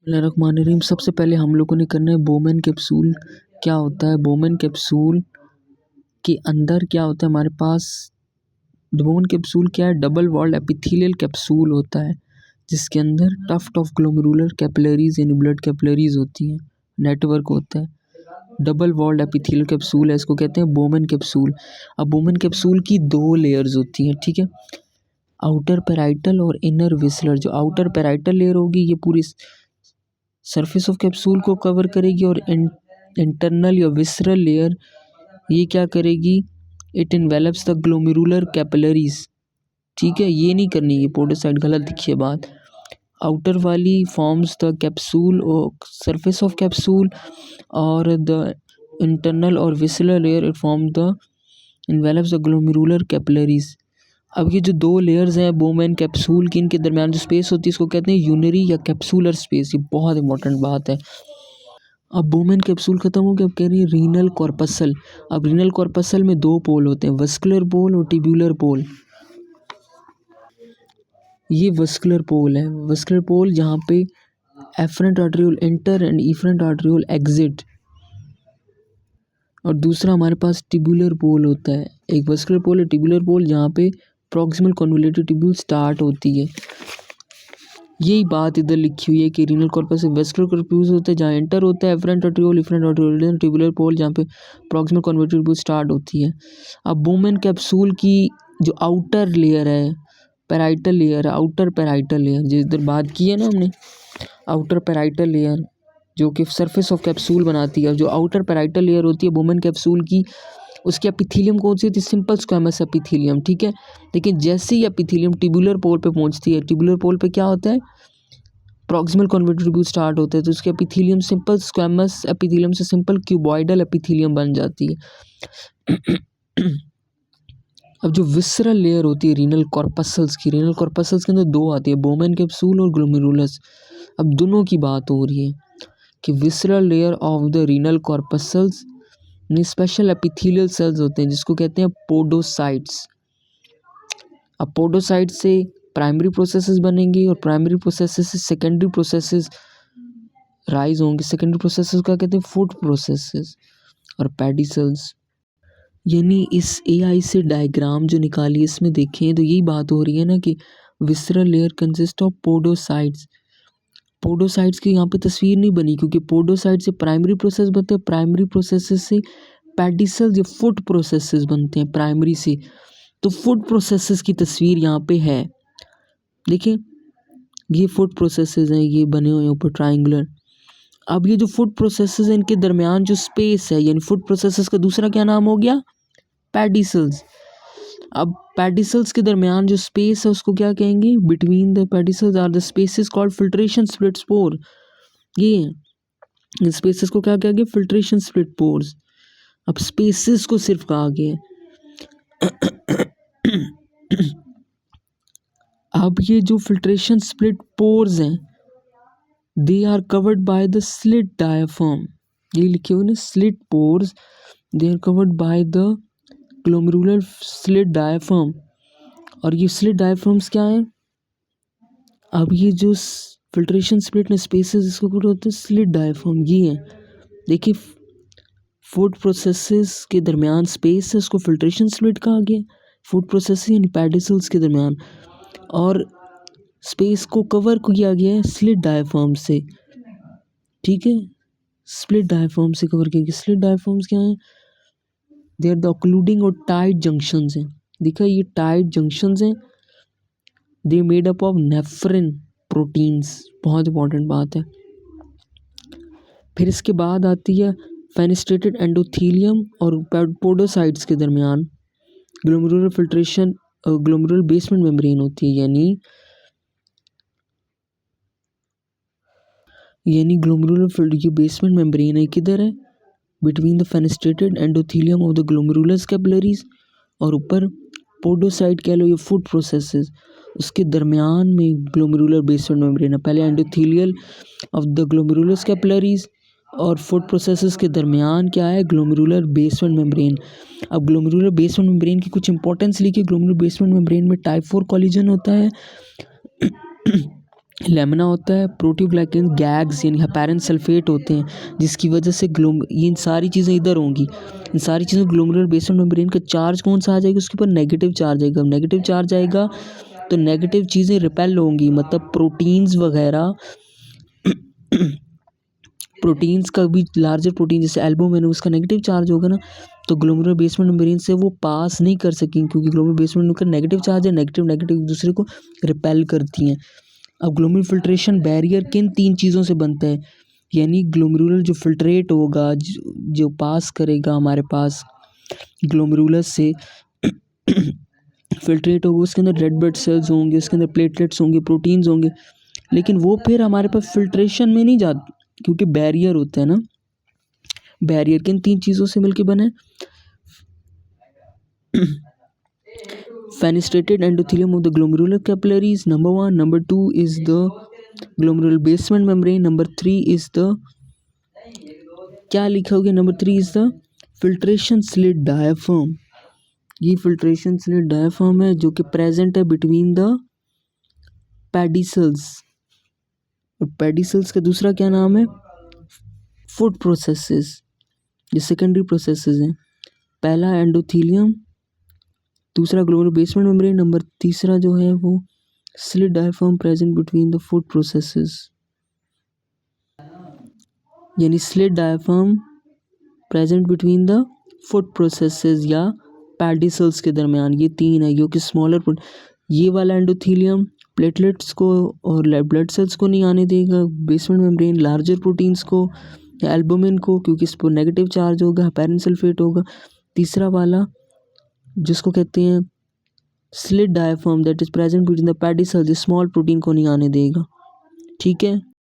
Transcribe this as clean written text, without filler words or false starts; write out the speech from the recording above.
बिस्मिल्लाहिर्रहमानिर्रहीम। सबसे पहले हम लोगों ने करना है बोमेन कैप्सूल क्या होता है। बोमेन कैप्सूल के अंदर क्या होता है हमारे पास। बोमेन कैप्सूल क्या है, डबल वॉल्ड एपिथेलियल कैप्सूल होता है जिसके अंदर टफ्ट ऑफ ग्लोमेरुलर कैपिलरीज यानी ब्लड कैपिलरीज होती हैं, नेटवर्क होता है। डबल वॉल्ड एपिथेलियल कैप्सूल है, इसको कहते हैं बोमेन कैप्सूल। अब बोमेन कैप्सूल की दो लेयर्स होती हैं, ठीक है। आउटर पेराइटल और इनर विसलर। जो आउटर पेराइटल लेयर होगी ये पूरी सरफेस ऑफ कैप्सूल को कवर करेगी और इंटरनल या विसरल लेयर ये क्या करेगी, it envelopes the glomerular capillaries. ठीक है, ये नहीं करनी, ये पोडोसाइट गलत दिखी है बात। आउटर वाली फॉर्म्स द कैप्सूल और सरफेस ऑफ कैप्सूल और द इंटरनल और visceral layer it form the envelopes the glomerular capillaries. अब ये जो दो लेयर्स हैं बोमेन कैप्सूल की, इनके दरमियान जो स्पेस होती है इसको कहते हैं यूनरी या कैप्सूलर स्पेस। ये बहुत इंपॉर्टेंट बात है। अब बोमेन कैप्सूल खत्म हो गया, अब कह रही है रीनल कॉर्पसल। अब रीनल कॉर्पसल में दो पोल होते हैं, वस्कुलर पोल और ट्यूबुलर पोल। ये वस्कुलर पोल है, वस्कुलर पोल जहाँ पे afferent arteriole enter and efferent arteriole exit. और दूसरा हमारे पास ट्यूबुलर पोल होता है। एक वस्कुलर पोल है, ट्यूबुलर पोल जहाँ पे प्रॉक्सिमल कन्वोल्यूटिव ट्यूब्यूल स्टार्ट होती है। यही बात इधर लिखी हुई है कि रीनल कॉर्पस वेस्कुलर कॉर्पस होता है जहाँ एंटर होता है afferent arteriole efferent arteriole, tubular pole जहाँ पे प्रॉक्सिमल कन्वोल्यूटिव ट्यूब्यूल स्टार्ट होती है। अब बोमेन कैप्सूल की जो आउटर लेयर है, पेराइटल लेयर है, आउटर पेराइटल लेयर जिस इधर बात की है ना हमने, आउटर पेराइटल लेयर जो कि सरफेस ऑफ कैप्सूल बनाती है। जो आउटर पेराइटल लेयर होती है बोमेन कैप्सूल की, उसकी एपिथेलियम कौन सी होती है, सिंपल स्क्वैमस एपिथेलियम, ठीक है। लेकिन जैसे ही एपिथेलियम ट्यूबुलर पोल पे पहुंचती है, ट्यूबुलर पोल पे क्या होता है, प्रॉक्सिमल कन्वोल्यूटिव ट्यूब्यूल स्टार्ट होते हैं, तो उसके एपिथेलियम सिंपल स्क्वैमस एपिथेलियम से सिंपल क्यूबॉइडल एपिथेलियम बन जाती है। अब जो विसरल लेयर होती है रीनल कॉर्पसल्स की, रीनल कॉर्पसल्स के अंदर दो आती है, बोमेन कैप्सूल और ग्लोमेरुलस। अब दोनों की बात हो रही है कि visceral layer of the renal corpuscles में स्पेशल एपिथेलियल सेल्स होते हैं जिसको कहते हैं पोडोसाइट्स। अब पोडोसाइट से प्राइमरी प्रोसेसेस बनेंगी और प्राइमरी प्रोसेसेस से सेकेंडरी प्रोसेसेस राइज होंगे। सेकेंडरी प्रोसेसेस का कहते हैं फूड प्रोसेसेस और पेडिसल्स। यानी इस एआई से डायग्राम जो निकाली इसमें देखें तो यही बात हो रही है ना कि visceral layer consist of podocytes. Podocytes की यहाँ पे तस्वीर नहीं बनी क्योंकि पोडोसाइट से प्राइमरी प्रोसेस बनते हैं, प्राइमरी प्रोसेसेस से पेडिसल्स या फूड प्रोसेसेस बनते हैं प्राइमरी से। तो फूड प्रोसेसेस की तस्वीर यहाँ पे है, देखिए ये फूड प्रोसेसेस हैं, ये बने हुए हैं ऊपर ट्राइंगुलर। अब ये जो फूड प्रोसेसेस हैं इनके दरमियान जो स्पेस है, यानी फूड प्रोसेसेस का दूसरा क्या नाम हो गया, पेडिसल्स। अब पेडिसल्स के दरमियान जो स्पेस है उसको क्या कहेंगे, between the pedicels are the spaces called filtration split spore. ये स्पेसेस को क्या कहेंगे, फिल्ट्रेशन स्प्लिट पोर्स। अब स्पेसेस को सिर्फ कहा गया है। अब ये जो फिल्ट्रेशन स्प्लिट पोर्स हैं they are covered by the slit diaphragm. ये लिखे हुए ना slit pores, they are covered by the glomerular slit diaphragm. और ये स्लिट डायाफ्राम्स क्या है, अब ये जो फिल्ट्रेशन स्प्लिट में स्पेसेस इसको कवर होते हैं स्लिट डायाफ्राम, ये है। देखिए फूड प्रोसेसेस के दरमियान स्पेस है उसको फिल्ट्रेशन स्प्लिट कहा गया, फूड प्रोसेस यानी पेडिसल्स के दरमियान, और स्पेस को कवर किया गया है स्लिट डायाफ्राम से, ठीक है। स्प्लिट डायाफ्राम से कवर किया गया। स्लिट डायाफ्राम्स क्या है, दे आर द ऑक्लूडिंग और टाइट जंक्शंस हैं। देखा ये टाइट जंक्शंस हैं, they made up of नेफ्रिन proteins, बहुत इंपॉर्टेंट बात है। फिर इसके बाद आती है फेनेस्ट्रेटेड एंडोथेलियम और पोडोसाइट्स के दरमियान glomerular filtration, glomerular basement membrane होती है, यानी ग्लोमेरुलर ये बेसमेंट मेम्ब्रेन है किधर है, between the fenestrated endothelium of the glomerulus capillaries और ऊपर पोडोसाइट कह लो ये फूड प्रोसेसेस, उसके दरमियान में ग्लोमेरुलर बेसमेंट मेम्ब्रेन है। पहले endothelial of the glomerulus capillaries और फूड प्रोसेसेस के दरमियान क्या है, ग्लोमेरुलर बेसमेंट मेम्ब्रेन। अब ग्लोमेरुलर बेसमेंट मेम्ब्रेन की कुछ इंपॉर्टेंस लिखी। ग्लोमेरुलर बेसमेंट मेम्ब्रेन में टाइप 4 कोलिजन होता है लेमिना होता है, प्रोटीओग्लाइकेन गैग्स यानी हेपेरिन सल्फेट होते हैं, जिसकी वजह से ये सारी चीज़ें इधर होंगी। इन सारी चीज़ों ग्लोमेरुलर बेसमेंट मेम्ब्रेन का चार्ज कौन सा आ जाएगा, उसके ऊपर नेगेटिव चार्ज आएगा। नेगेटिव चार्ज आएगा तो नेगेटिव चीज़ें रिपेल होंगी, मतलब प्रोटीन्स वगैरह प्रोटीन्स का भी, लार्जर प्रोटीन जैसे एल्बुमिन उसका नेगेटिव चार्ज होगा ना, तो ग्लोमेरुलर बेसमेंट मेम्ब्रेन से वो पास नहीं कर सकेंगे, क्योंकि ग्लोमेरुलर बेसमेंट का नेगेटिव चार्ज है, नेगेटिव नेगेटिव एक दूसरे को रिपेल करती हैं। अब ग्लोमेरुलर फिल्ट्रेशन बैरियर किन 3 चीज़ों से बनता है, यानी ग्लोमेरुलर जो फिल्ट्रेट होगा, जो पास करेगा हमारे पास ग्लोमेरुलस से फिल्ट्रेट होगा, उसके अंदर रेड ब्लड सेल्स होंगे, उसके अंदर प्लेटलेट्स होंगे, प्रोटीन्स होंगे, लेकिन वो फिर हमारे पास फिल्ट्रेशन में नहीं जाते, क्योंकि बैरियर होता है ना। बैरियर किन 3 चीज़ों से मिलके बना है, fenestrated endothelium of the glomerular capillaries, number 1. Number 2 is the glomerular basement membrane. Number 3 is the, क्या लिखा होगा, number 3 is the filtration slit diaphragm. ये फिल्ट्रेशन स्लिट डायाफ्राम है जो कि प्रेजेंट है बिटवीन द पेडिसल्स। और पेडिसल्स का दूसरा क्या नाम है, फूड प्रोसेसेस, ये सेकेंडरी प्रोसेसेस हैं। पहला एंडोथीलियम, दूसरा ग्लोमेरुलर बेसमेंट मेम्ब्रेन, नंबर तीसरा जो है वो slit diaphragm present between the food processes, यानी slit diaphragm present between the food processes या पेडिसल्स के दरमियान। ये 3 है, जो कि स्मॉलर, ये वाला एंडोथीलियम प्लेटलेट्स को और ब्लड सेल्स को नहीं आने देगा, बेसमेंट मेम्ब्रेन लार्जर प्रोटीन्स को या एल्बुमिन को, क्योंकि इस पर नेगेटिव चार्ज होगा, हेपेरिन सल्फेट होगा। तीसरा वाला जिसको कहते हैं slit diaphragm that is present between the pedicels, small protein को नहीं आने देगा। ठीक है।